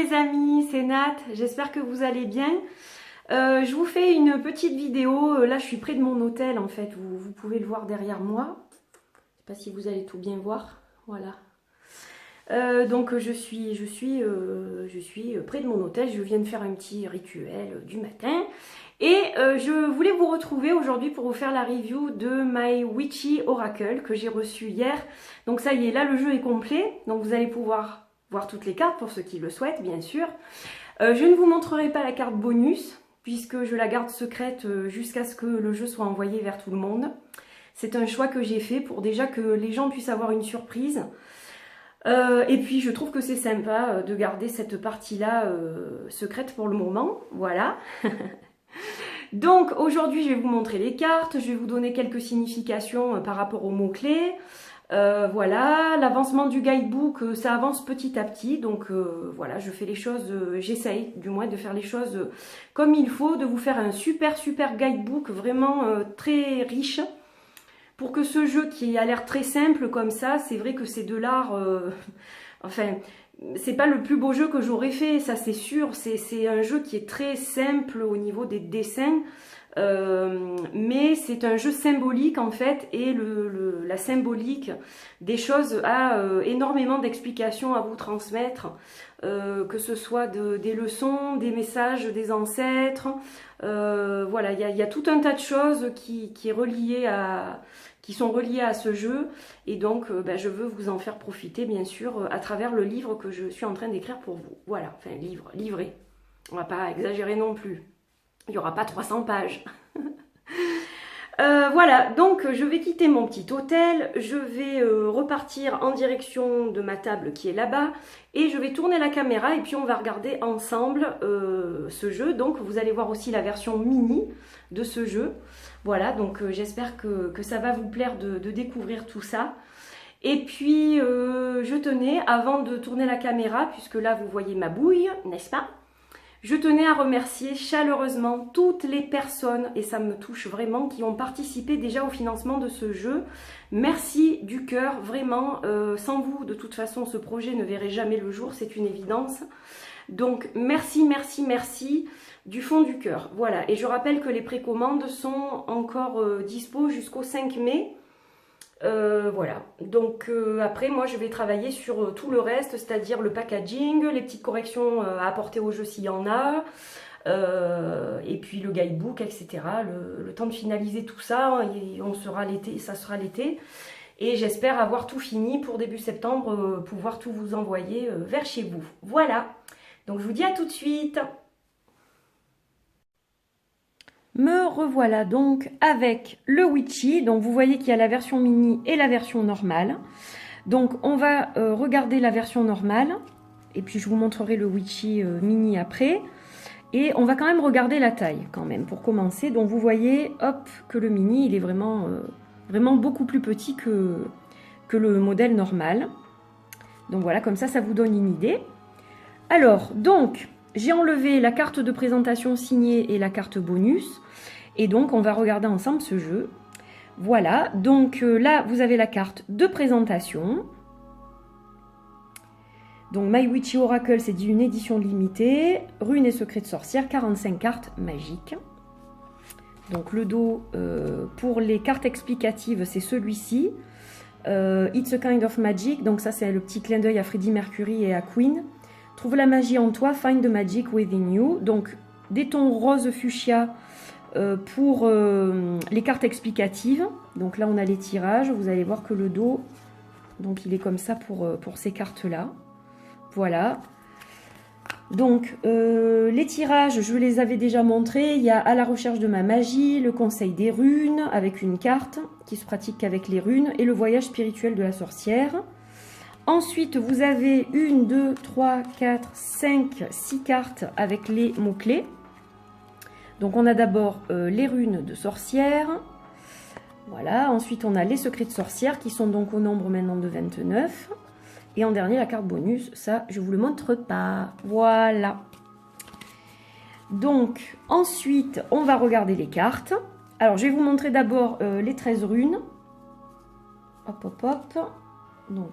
les amis, c'est Nat, j'espère que vous allez bien. Je vous fais une petite vidéo, là je suis près de mon hôtel en fait, vous pouvez le voir derrière moi. Je sais pas si vous allez tout bien voir, voilà. Donc je suis près de mon hôtel, je viens de faire un petit rituel du matin. Et je voulais vous retrouver aujourd'hui pour vous faire la review de My Witchy Oracle que j'ai reçu hier. Donc ça y est, là le jeu est complet, donc vous allez pouvoir voir toutes les cartes pour ceux qui le souhaitent bien sûr. Je ne vous montrerai pas la carte bonus puisque je la garde secrète jusqu'à ce que le jeu soit envoyé vers tout le monde. C'est un choix que j'ai fait pour déjà que les gens puissent avoir une surprise. Et puis je trouve que c'est sympa de garder cette partie-là secrète pour le moment, voilà. Donc aujourd'hui je vais vous montrer les cartes, je vais vous donner quelques significations par rapport aux mots-clés. Voilà, l'avancement du guidebook, ça avance petit à petit, donc voilà, je fais les choses, j'essaye du moins de faire les choses comme il faut, de vous faire un super guidebook vraiment très riche. Pour que ce jeu qui a l'air très simple comme ça, c'est vrai que c'est de l'art, enfin, c'est pas le plus beau jeu que j'aurais fait, ça c'est sûr, c'est un jeu qui est très simple au niveau des dessins, mais c'est un jeu symbolique en fait, et la symbolique des choses a énormément d'explications à vous transmettre, que ce soit des leçons, des messages des ancêtres, voilà, il y a tout un tas de choses qui sont reliées à ce jeu, et donc je veux vous en faire profiter bien sûr à travers le livre que je suis en train d'écrire pour vous. Voilà, enfin livré, on va pas exagérer non plus. Il n'y aura pas 300 pages. Voilà, donc je vais quitter mon petit hôtel, je vais repartir en direction de ma table qui est là-bas, et je vais tourner la caméra et puis on va regarder ensemble ce jeu. Donc vous allez voir aussi la version mini de ce jeu. Voilà, donc j'espère que ça va vous plaire de découvrir tout ça. Et puis je tenais, avant de tourner la caméra, puisque là vous voyez ma bouille, n'est-ce pas ? Je tenais à remercier chaleureusement toutes les personnes, et ça me touche vraiment, qui ont participé déjà au financement de ce jeu. Merci du cœur, vraiment. Sans vous, de toute façon, ce projet ne verrait jamais le jour, c'est une évidence. Donc, merci du fond du cœur. Voilà, et je rappelle que les précommandes sont encore dispo jusqu'au 5 mai. Voilà, donc après moi je vais travailler sur tout le reste, c'est-à-dire le packaging, les petites corrections à apporter au jeu s'il y en a, et puis le guidebook, etc. Le temps de finaliser tout ça, et on sera l'été, ça sera l'été, et j'espère avoir tout fini pour début septembre, pouvoir tout vous envoyer vers chez vous. Voilà, donc je vous dis à tout de suite. Me revoilà donc avec le Witchy. Donc vous voyez qu'il y a la version mini et la version normale. Donc on va regarder la version normale et puis je vous montrerai le Witchy mini après. Et on va quand même regarder la taille quand même pour commencer. Donc vous voyez, hop, que le mini il est vraiment beaucoup plus petit que le modèle normal. Donc voilà, comme ça vous donne une idée. Alors donc j'ai enlevé la carte de présentation signée et la carte bonus. Et donc, on va regarder ensemble ce jeu. Voilà, donc là, vous avez la carte de présentation. Donc, My Witchy Oracle, c'est une édition limitée. Runes et secrets de sorcière, 45 cartes magiques. Donc, le dos, pour les cartes explicatives, c'est celui-ci. It's a kind of magic. Donc, ça, c'est le petit clin d'œil à Freddie Mercury et à Queen. Trouve la magie en toi, find the magic within you. Donc, des tons rose fuchsia pour les cartes explicatives. Donc là, on a les tirages. Vous allez voir que le dos, donc il est comme ça pour ces cartes-là. Voilà. Donc, les tirages, je les avais déjà montrés. Il y a à la recherche de ma magie, le conseil des runes, avec une carte qui se pratique qu'avec les runes, et le voyage spirituel de la sorcière. Ensuite, vous avez 1, 2, 3, 4, 5, 6 cartes avec les mots-clés. Donc, on a d'abord les runes de sorcière. Voilà. Ensuite, on a les secrets de sorcière qui sont donc au nombre maintenant de 29. Et en dernier, la carte bonus. Ça, je ne vous le montre pas. Voilà. Donc, ensuite, on va regarder les cartes. Alors, je vais vous montrer d'abord les 13 runes. Hop. Donc,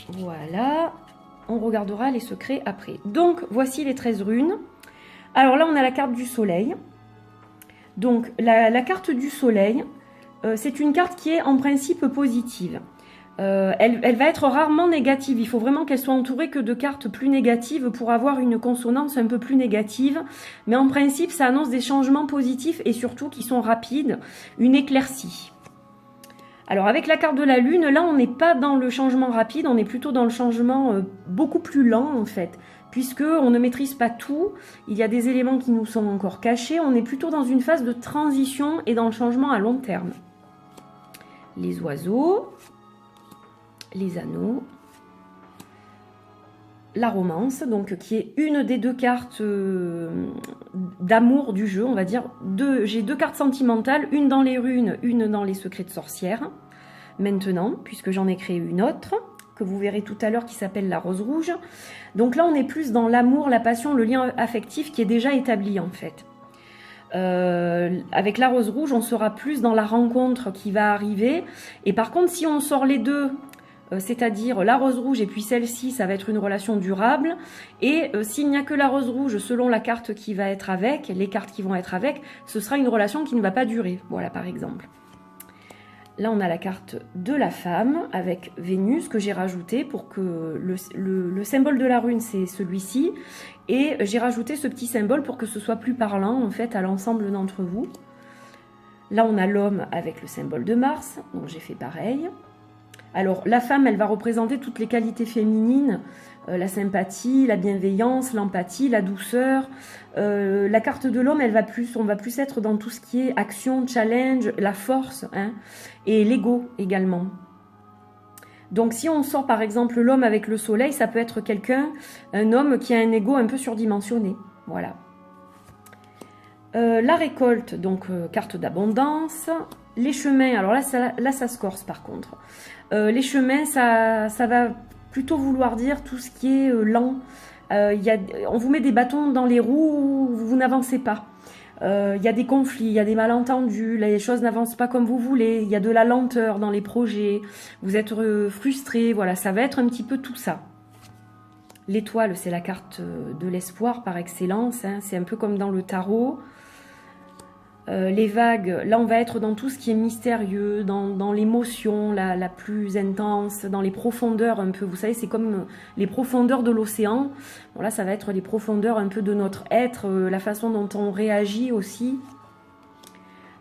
voilà. on regardera les secrets après. Donc, voici les 13 runes. Alors là, on a la carte du soleil. Donc, la carte du soleil, c'est une carte qui est en principe positive. Elle va être rarement négative. Il faut vraiment qu'elle soit entourée que de cartes plus négatives pour avoir une consonance un peu plus négative. Mais en principe, ça annonce des changements positifs et surtout qui sont rapides, une éclaircie. Alors avec la carte de la lune, là on n'est pas dans le changement rapide, on est plutôt dans le changement beaucoup plus lent en fait. Puisque on ne maîtrise pas tout, il y a des éléments qui nous sont encore cachés, on est plutôt dans une phase de transition et dans le changement à long terme. Les oiseaux, les anneaux, la romance, donc qui est une des deux cartes d'amour du jeu, on va dire. J'ai deux cartes sentimentales, une dans les runes, une dans les secrets de sorcière. Maintenant, puisque j'en ai créé une autre, que vous verrez tout à l'heure, qui s'appelle la rose rouge. Donc là, on est plus dans l'amour, la passion, le lien affectif qui est déjà établi en fait. Avec la rose rouge, on sera plus dans la rencontre qui va arriver. Et par contre, si on sort les deux, c'est-à-dire la rose rouge et puis celle-ci, ça va être une relation durable. Et s'il n'y a que la rose rouge, selon la carte qui va être avec, les cartes qui vont être avec, ce sera une relation qui ne va pas durer. Voilà, par exemple. Là, on a la carte de la femme avec Vénus que j'ai rajouté pour que le symbole de la rune, c'est celui-ci. Et j'ai rajouté ce petit symbole pour que ce soit plus parlant, en fait, à l'ensemble d'entre vous. Là, on a l'homme avec le symbole de Mars, donc j'ai fait pareil. Alors, la femme, elle va représenter toutes les qualités féminines, la sympathie, la bienveillance, l'empathie, la douceur. La carte de l'homme, on va plus être dans tout ce qui est action, challenge, la force, hein, et l'ego également. Donc, si on sort par exemple l'homme avec le soleil, ça peut être un homme qui a un ego un peu surdimensionné. Voilà. La récolte, donc carte d'abondance. Les chemins, alors là ça se corse par contre. Les chemins, ça va plutôt vouloir dire tout ce qui est lent. On vous met des bâtons dans les roues, vous n'avancez pas. Il y a des conflits, il y a des malentendus, les choses n'avancent pas comme vous voulez, il y a de la lenteur dans les projets, vous êtes frustré, voilà, ça va être un petit peu tout ça. L'étoile, c'est la carte de l'espoir par excellence, hein, c'est un peu comme dans le tarot. Les vagues, là on va être dans tout ce qui est mystérieux, dans l'émotion la plus intense, dans les profondeurs un peu, vous savez, c'est comme les profondeurs de l'océan. Bon, là ça va être les profondeurs un peu de notre être, la façon dont on réagit aussi.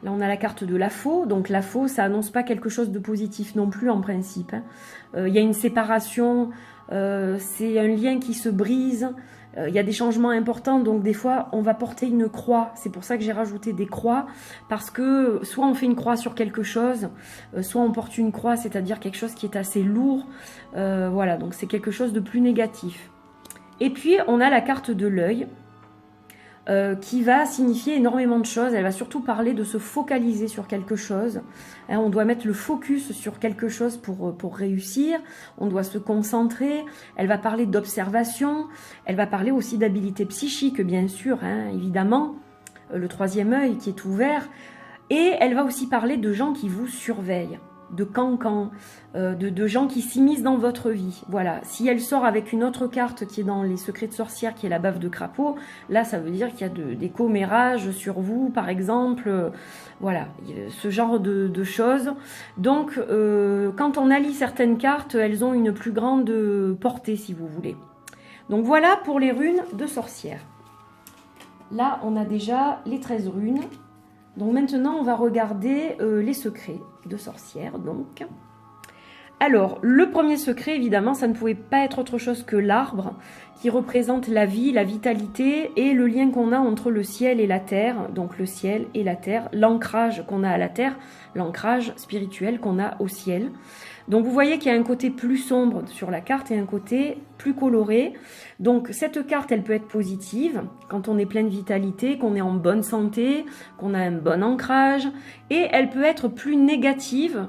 Là on a la carte de la faux, donc la faux ça annonce pas quelque chose de positif non plus en principe, hein. Il y a une séparation, c'est un lien qui se brise. Il y a des changements importants, donc des fois on va porter une croix. C'est pour ça que j'ai rajouté des croix, parce que soit on fait une croix sur quelque chose, soit on porte une croix, c'est-à-dire quelque chose qui est assez lourd. Voilà, donc c'est quelque chose de plus négatif. Et puis on a la carte de l'œil, qui va signifier énormément de choses. Elle va surtout parler de se focaliser sur quelque chose. Hein, on doit mettre le focus sur quelque chose pour réussir. On doit se concentrer. Elle va parler d'observation. Elle va parler aussi d'habilité psychique, bien sûr, hein, évidemment. Le troisième œil qui est ouvert. Et elle va aussi parler de gens qui vous surveillent, de cancans, de gens qui s'immiscent dans votre vie. Voilà. Si elle sort avec une autre carte qui est dans les secrets de sorcière, qui est la baffe de crapaud, là ça veut dire qu'il y a des commérages sur vous, par exemple. Voilà, ce genre de choses. Donc, quand on allie certaines cartes, elles ont une plus grande portée, si vous voulez. Donc voilà pour les runes de sorcière. Là, on a déjà les 13 runes. Donc maintenant, on va regarder les secrets de sorcière. Donc, alors, le premier secret, évidemment, ça ne pouvait pas être autre chose que l'arbre, qui représente la vie, la vitalité et le lien qu'on a entre le ciel et la terre. Donc le ciel et la terre, l'ancrage qu'on a à la terre, l'ancrage spirituel qu'on a au ciel. Donc vous voyez qu'il y a un côté plus sombre sur la carte et un côté plus coloré. Donc cette carte, elle peut être positive quand on est plein de vitalité, qu'on est en bonne santé, qu'on a un bon ancrage. Et elle peut être plus négative,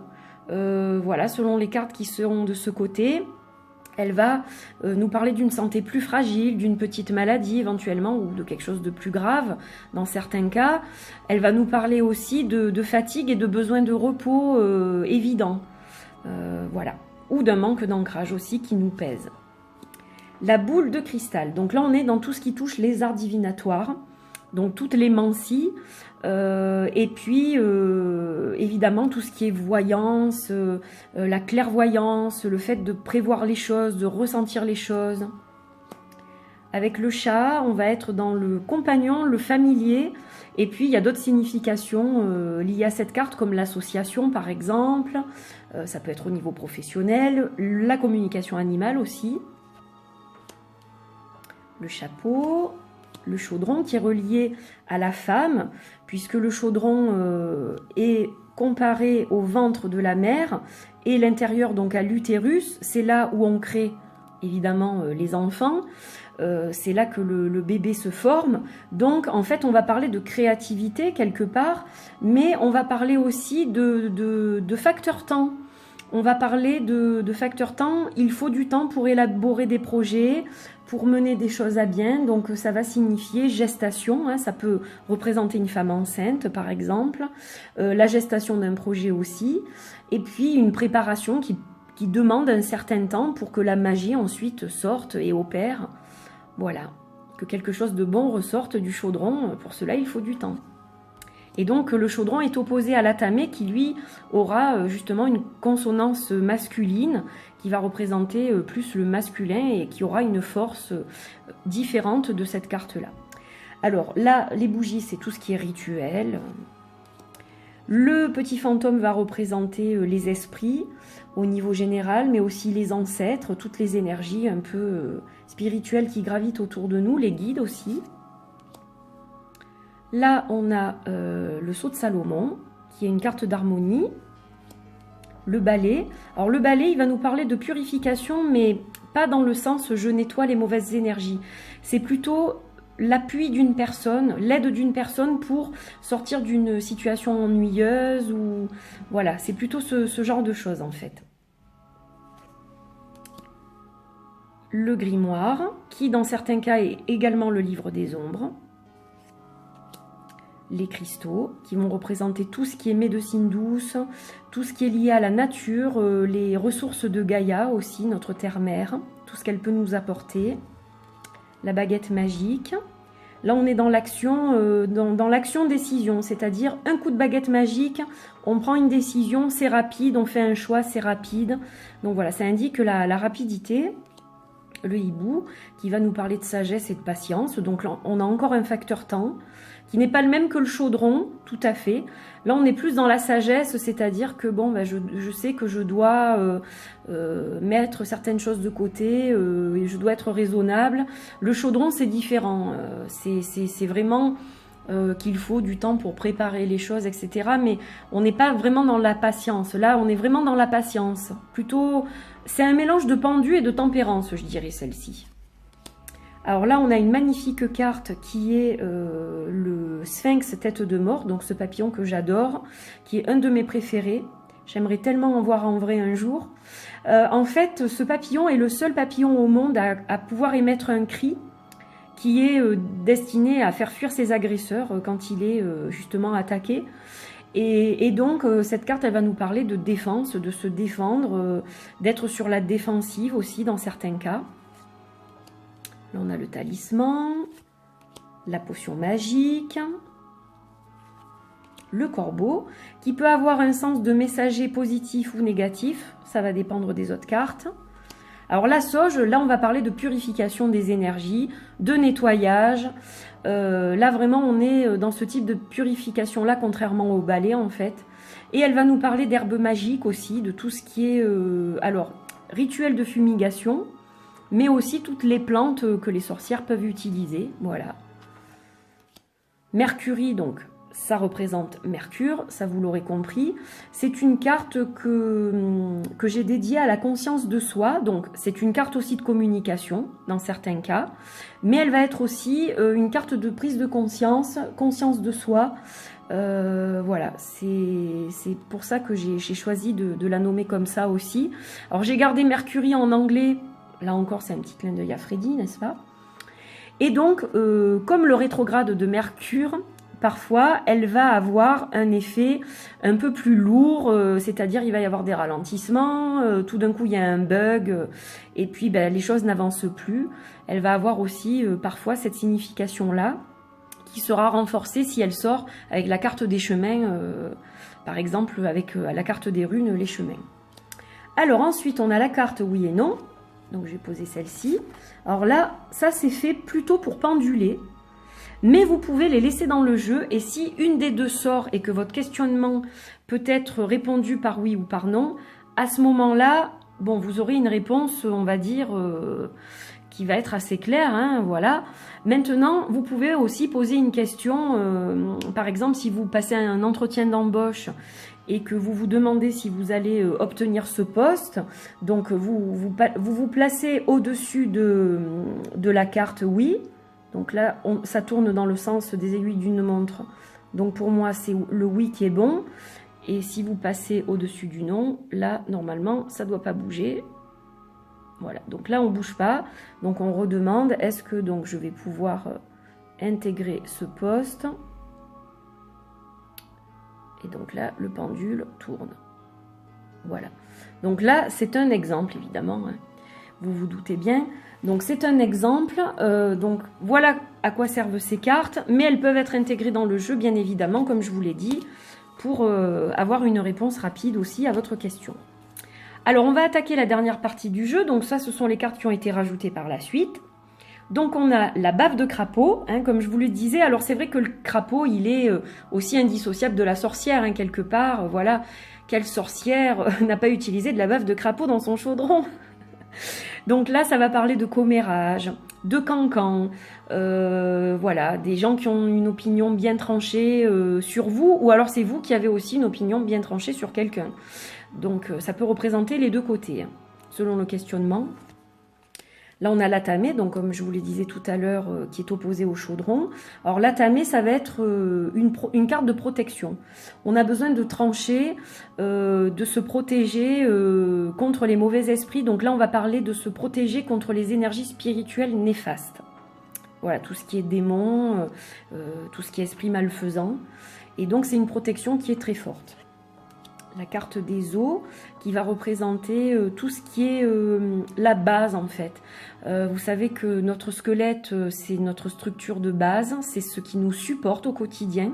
voilà, selon les cartes qui seront de ce côté. Elle va nous parler d'une santé plus fragile, d'une petite maladie éventuellement, ou de quelque chose de plus grave dans certains cas. Elle va nous parler aussi de fatigue et de besoin de repos évident. Voilà, ou d'un manque d'ancrage aussi qui nous pèse. la boule de cristal. Donc là, on est dans tout ce qui touche les arts divinatoires, donc toutes les mancies, et puis évidemment tout ce qui est voyance, la clairvoyance, le fait de prévoir les choses, de ressentir les choses. Avec le chat, on va être dans le compagnon, le familier, et puis il y a d'autres significations liées à cette carte, comme l'association par exemple, ça peut être au niveau professionnel, la communication animale aussi. Le chapeau, le chaudron qui est relié à la femme, puisque le chaudron est comparé au ventre de la mère, et l'intérieur donc à l'utérus, c'est là où on crée évidemment les enfants. C'est là que le bébé se forme. Donc en fait on va parler de créativité quelque part, mais on va parler aussi de facteur temps. On va parler de facteur temps. Il faut du temps pour élaborer des projets, pour mener des choses à bien. Donc ça va signifier gestation, hein, ça peut représenter une femme enceinte par exemple, la gestation d'un projet aussi, et puis une préparation qui demande un certain temps pour que la magie ensuite sorte et opère. Voilà, que quelque chose de bon ressorte du chaudron, pour cela il faut du temps. Et donc le chaudron est opposé à l'atamé qui lui aura justement une consonance masculine qui va représenter plus le masculin et qui aura une force différente de cette carte-là. Alors là, les bougies, c'est tout ce qui est rituel. Le petit fantôme va représenter les esprits au niveau général, mais aussi les ancêtres, toutes les énergies un peu spirituelles qui gravitent autour de nous, les guides aussi. Là, on a le sceau de Salomon, qui est une carte d'harmonie. Le balai. Alors le balai, il va nous parler de purification, mais pas dans le sens je nettoie les mauvaises énergies. C'est plutôt l'appui d'une personne, l'aide d'une personne pour sortir d'une situation ennuyeuse, ou voilà, c'est plutôt ce genre de choses en fait. Le grimoire, qui dans certains cas est également le livre des ombres. Les cristaux, qui vont représenter tout ce qui est médecine douce, tout ce qui est lié à la nature, les ressources de Gaïa aussi, notre terre-mère, tout ce qu'elle peut nous apporter. La baguette magique. Là, on est dans l'action dans l'action décision, c'est-à-dire un coup de baguette magique, on prend une décision, c'est rapide, on fait un choix, c'est rapide. Donc voilà, ça indique la rapidité. Le hibou, qui va nous parler de sagesse et de patience. Donc là, on a encore un facteur temps, qui n'est pas le même que le chaudron, tout à fait. Là, on est plus dans la sagesse, c'est-à-dire que bon, ben, je sais que je dois mettre certaines choses de côté, et je dois être raisonnable. Le chaudron, c'est différent. C'est vraiment qu'il faut du temps pour préparer les choses, etc. Mais on n'est pas vraiment dans la patience. Là, on est vraiment dans la patience. Plutôt, c'est un mélange de pendu et de tempérance, je dirais, celle-ci. Alors là, on a une magnifique carte qui est le Sphinx tête de mort, donc ce papillon que j'adore, qui est un de mes préférés. J'aimerais tellement en voir en vrai un jour. En fait, ce papillon est le seul papillon au monde à pouvoir émettre un cri qui est destiné à faire fuir ses agresseurs quand il est justement attaqué. Et donc, cette carte, elle va nous parler de défense, de se défendre, d'être sur la défensive aussi dans certains cas. Là, on a le talisman, la potion magique, le corbeau, qui peut avoir un sens de messager positif ou négatif. Ça va dépendre des autres cartes. Alors la sauge, là, on va parler de purification des énergies, de nettoyage. Là, vraiment, on est dans ce type de purification-là, contrairement au balai, en fait. Et elle va nous parler d'herbes magiques aussi, de tout ce qui est, alors, rituel de fumigation, mais aussi toutes les plantes que les sorcières peuvent utiliser, voilà. Mercury, donc, ça représente Mercure, ça vous l'aurez compris. C'est une carte que j'ai dédiée à la conscience de soi, donc c'est une carte aussi de communication, dans certains cas, mais elle va être aussi une carte de prise de conscience, conscience de soi. Voilà, c'est pour ça que j'ai choisi de la nommer comme ça aussi. Alors j'ai gardé Mercury en anglais. Là encore, c'est un petit clin d'œil à Freddy, n'est-ce pas? Et donc, comme le rétrograde de Mercure parfois, elle va avoir un effet un peu plus lourd, c'est-à-dire il va y avoir des ralentissements, tout d'un coup il y a un bug, et puis ben, les choses n'avancent plus. Elle va avoir aussi parfois cette signification-là, qui sera renforcée si elle sort avec la carte des chemins, par exemple avec la carte des runes, les chemins. Alors ensuite, on a la carte oui et non. Donc j'ai posé celle-ci. Alors là, ça c'est fait plutôt pour penduler. Mais vous pouvez les laisser dans le jeu. Et si une des deux sort et que votre questionnement peut être répondu par oui ou par non, à ce moment-là, bon, vous aurez une réponse, on va dire, qui va être assez claire. Hein, voilà. Maintenant, vous pouvez aussi poser une question. Par exemple, si vous passez un entretien d'embauche et que vous vous demandez si vous allez obtenir ce poste, donc vous placez au-dessus de la carte oui. Donc là, ça tourne dans le sens des aiguilles d'une montre. Donc pour moi, c'est le oui qui est bon. Et si vous passez au-dessus du non, là, normalement, ça ne doit pas bouger. Voilà, donc là, on ne bouge pas. Donc on redemande, est-ce que donc, je vais pouvoir intégrer ce poste ? Et donc là, le pendule tourne. Voilà. Donc là, c'est un exemple, évidemment. Hein. Vous vous doutez bien. Donc c'est un exemple. Donc voilà à quoi servent ces cartes. Mais elles peuvent être intégrées dans le jeu, bien évidemment, comme je vous l'ai dit, pour avoir une réponse rapide aussi à votre question. Alors, on va attaquer la dernière partie du jeu. Donc ça, ce sont les cartes qui ont été rajoutées par la suite. Donc on a la baffe de crapaud, hein, comme je vous le disais. Alors c'est vrai que le crapaud, il est aussi indissociable de la sorcière, hein, quelque part. Voilà, quelle sorcière n'a pas utilisé de la baffe de crapaud dans son chaudron? Donc là, ça va parler de commérage, de cancan, voilà, des gens qui ont une opinion bien tranchée sur vous, ou alors c'est vous qui avez aussi une opinion bien tranchée sur quelqu'un. Donc ça peut représenter les deux côtés, hein, selon le questionnement. Là, on a l'atamé, donc comme je vous le disais tout à l'heure, qui est opposé au chaudron. Alors l'atamé, ça va être une carte de protection. On a besoin de trancher, de se protéger contre les mauvais esprits. Donc là, on va parler de se protéger contre les énergies spirituelles néfastes. Voilà, tout ce qui est démon, tout ce qui est esprit malfaisant. Et donc, c'est une protection qui est très forte. La carte des os qui va représenter tout ce qui est la base en fait. Vous savez que notre squelette, c'est notre structure de base, c'est ce qui nous supporte au quotidien.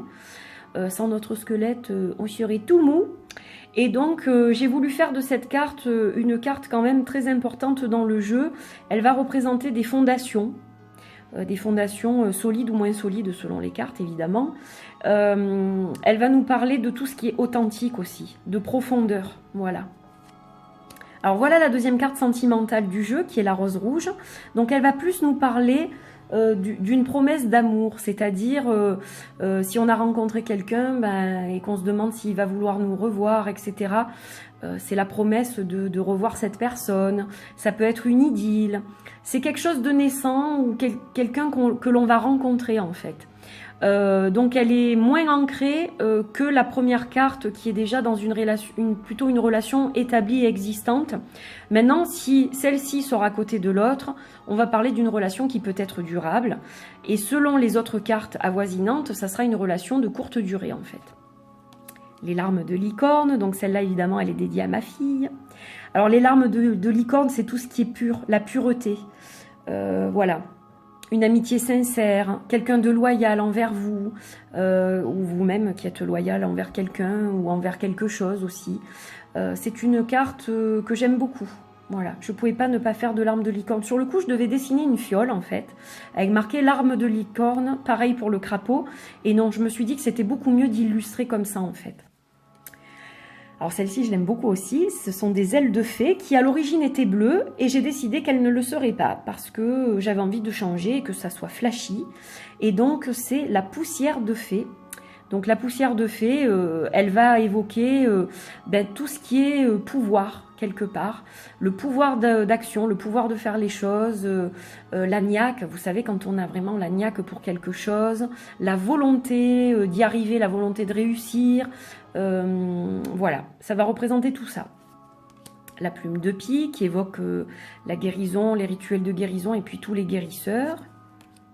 Sans notre squelette, on serait tout mou. Et donc, j'ai voulu faire de cette carte une carte quand même très importante dans le jeu. Elle va représenter des fondations solides ou moins solides selon les cartes évidemment. Elle va nous parler de tout ce qui est authentique aussi, de profondeur, voilà. Alors voilà la deuxième carte sentimentale du jeu qui est la rose rouge. Donc elle va plus nous parler d'une promesse d'amour, c'est-à-dire si on a rencontré quelqu'un et qu'on se demande s'il va vouloir nous revoir, etc. C'est la promesse de revoir cette personne. Ça peut être une idylle. C'est quelque chose de naissant ou quelqu'un que l'on va rencontrer en fait. Donc elle est moins ancrée que la première carte qui est déjà dans plutôt une relation établie et existante. Maintenant, si celle-ci sort à côté de l'autre, on va parler d'une relation qui peut être durable. Et selon les autres cartes avoisinantes, ça sera une relation de courte durée en fait. Les larmes de licorne, donc celle-là évidemment elle est dédiée à ma fille. Alors les larmes de licorne, c'est tout ce qui est pur, la pureté. Voilà. Une amitié sincère, quelqu'un de loyal envers vous, ou vous-même qui êtes loyal envers quelqu'un ou envers quelque chose aussi. C'est une carte que j'aime beaucoup. Voilà, je ne pouvais pas ne pas faire de larmes de licorne. Sur le coup, je devais dessiner une fiole en fait, avec marqué larmes de licorne, pareil pour le crapaud. Et non, je me suis dit que c'était beaucoup mieux d'illustrer comme ça en fait. Alors celle-ci, je l'aime beaucoup aussi. Ce sont des ailes de fée qui à l'origine étaient bleues et j'ai décidé qu'elles ne le seraient pas parce que j'avais envie de changer et que ça soit flashy. Et donc c'est la poussière de fée. Donc la poussière de fée, elle va évoquer tout ce qui est pouvoir quelque part. Le pouvoir d'action, le pouvoir de faire les choses, la niaque, vous savez quand on a vraiment la niaque pour quelque chose, la volonté d'y arriver, la volonté de réussir. Voilà, ça va représenter tout ça. La plume de pie qui évoque la guérison, les rituels de guérison et puis tous les guérisseurs.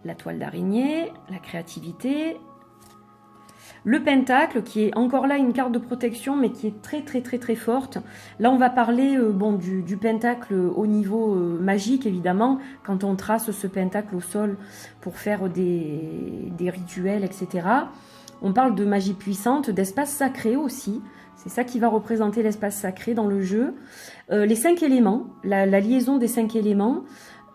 La toile d'araignée, la créativité. Le pentacle, qui est encore là une carte de protection, mais qui est très forte. Là, on va parler bon, du pentacle au niveau magique, évidemment, quand on trace ce pentacle au sol pour faire des rituels, etc. On parle de magie puissante, d'espace sacré aussi. C'est ça qui va représenter l'espace sacré dans le jeu. Les 5 éléments, la liaison des 5 éléments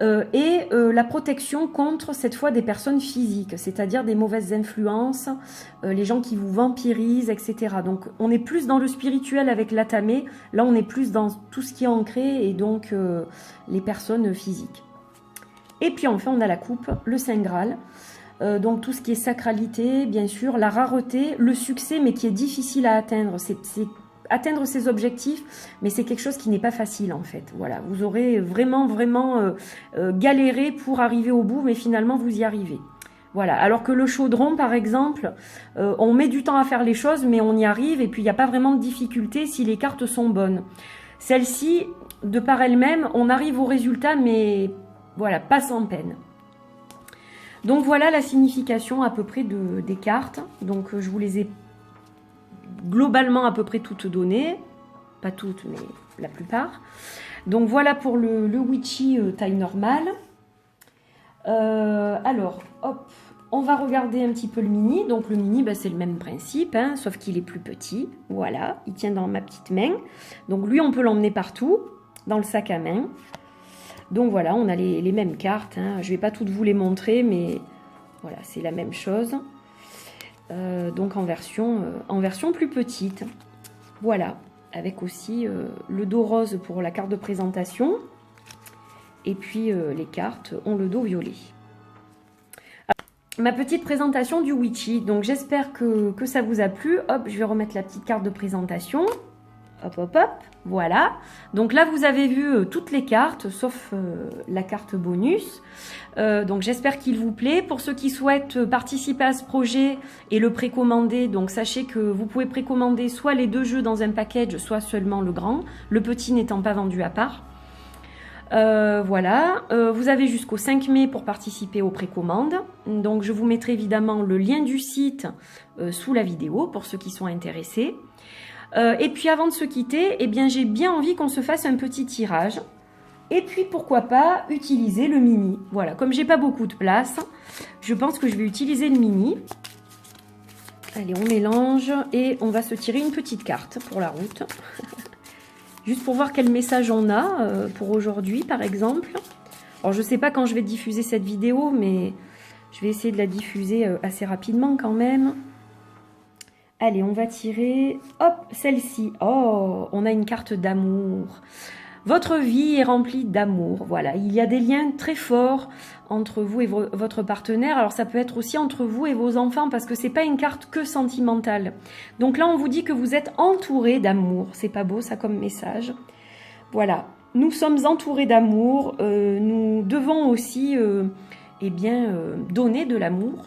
et la protection contre, cette fois, des personnes physiques, c'est-à-dire des mauvaises influences, les gens qui vous vampirisent, etc. Donc, on est plus dans le spirituel avec l'Atame. Là, on est plus dans tout ce qui est ancré et donc les personnes physiques. Et puis, enfin, on a la coupe, le Saint Graal. Donc tout ce qui est sacralité, bien sûr, la rareté, le succès, mais qui est difficile à atteindre. C'est atteindre ses objectifs, mais c'est quelque chose qui n'est pas facile en fait. Voilà, vous aurez vraiment galéré pour arriver au bout, mais finalement vous y arrivez. Voilà, alors que le chaudron par exemple, on met du temps à faire les choses, mais on y arrive, et puis il n'y a pas vraiment de difficulté si les cartes sont bonnes. Celle-ci, de par elle-même, on arrive au résultat, mais voilà, pas sans peine. Donc voilà la signification à peu près des cartes. Donc je vous les ai globalement à peu près toutes données. Pas toutes, mais la plupart. Donc voilà pour le Witchy taille normale. Alors, hop, on va regarder un petit peu le mini. Donc le mini, bah, c'est le même principe, hein, sauf qu'il est plus petit. Voilà, il tient dans ma petite main. Donc lui, on peut l'emmener partout, dans le sac à main. Donc voilà, on a les mêmes cartes, hein. Je ne vais pas toutes vous les montrer, mais voilà, c'est la même chose. Donc en version plus petite. Voilà, avec aussi le dos rose pour la carte de présentation. Et puis les cartes ont le dos violet. Alors, ma petite présentation du Witchy. Donc j'espère que ça vous a plu. Hop, je vais remettre la petite carte de présentation. Hop, hop, hop, voilà. Donc là, vous avez vu toutes les cartes, sauf la carte bonus. Donc j'espère qu'il vous plaît. Pour ceux qui souhaitent participer à ce projet et le précommander, donc sachez que vous pouvez précommander soit les 2 jeux dans un package, soit seulement le grand, le petit n'étant pas vendu à part. Voilà, vous avez jusqu'au 5 mai pour participer aux précommandes. Donc je vous mettrai évidemment le lien du site sous la vidéo pour ceux qui sont intéressés. Et puis avant de se quitter, eh bien j'ai bien envie qu'on se fasse un petit tirage. Et puis pourquoi pas utiliser le mini. Voilà, comme j'ai pas beaucoup de place, je pense que je vais utiliser le mini. Allez, on mélange et on va se tirer une petite carte pour la route. Juste pour voir quel message on a pour aujourd'hui par exemple. Alors je sais pas quand je vais diffuser cette vidéo, mais je vais essayer de la diffuser assez rapidement quand même. Allez, on va tirer, hop, celle-ci. Oh, on a une carte d'amour. Votre vie est remplie d'amour. Voilà, il y a des liens très forts entre vous et votre partenaire. Alors, ça peut être aussi entre vous et vos enfants parce que c'est pas une carte que sentimentale. Donc là, on vous dit que vous êtes entouré d'amour. C'est pas beau, ça, comme message. Voilà, nous sommes entourés d'amour. Nous devons aussi, donner de l'amour.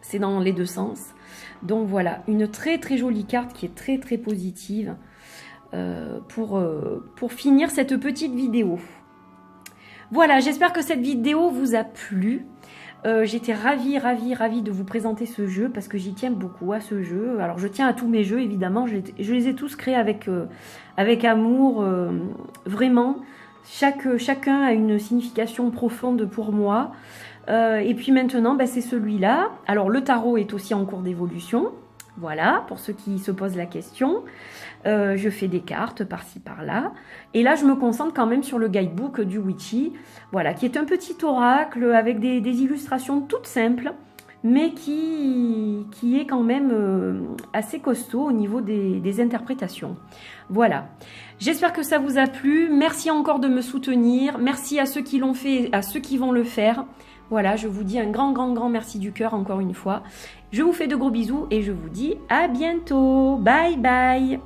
C'est dans les 2 sens. Donc voilà, une très jolie carte qui est très positive pour finir cette petite vidéo. Voilà, j'espère que cette vidéo vous a plu. J'étais ravie de vous présenter ce jeu parce que j'y tiens beaucoup à ce jeu. Alors je tiens à tous mes jeux évidemment, je les ai tous créés avec amour, vraiment. Chacun a une signification profonde pour moi. Et puis maintenant, bah, c'est celui-là. Alors, le tarot est aussi en cours d'évolution. Voilà, pour ceux qui se posent la question. Je fais des cartes par-ci, par-là. Et là, je me concentre quand même sur le guidebook du Witchy. Voilà, qui est un petit oracle avec des illustrations toutes simples, mais qui est quand même assez costaud au niveau des interprétations. Voilà. J'espère que ça vous a plu. Merci encore de me soutenir. Merci à ceux qui l'ont fait et à ceux qui vont le faire. Voilà, je vous dis un grand merci du cœur encore une fois. Je vous fais de gros bisous et je vous dis à bientôt. Bye bye.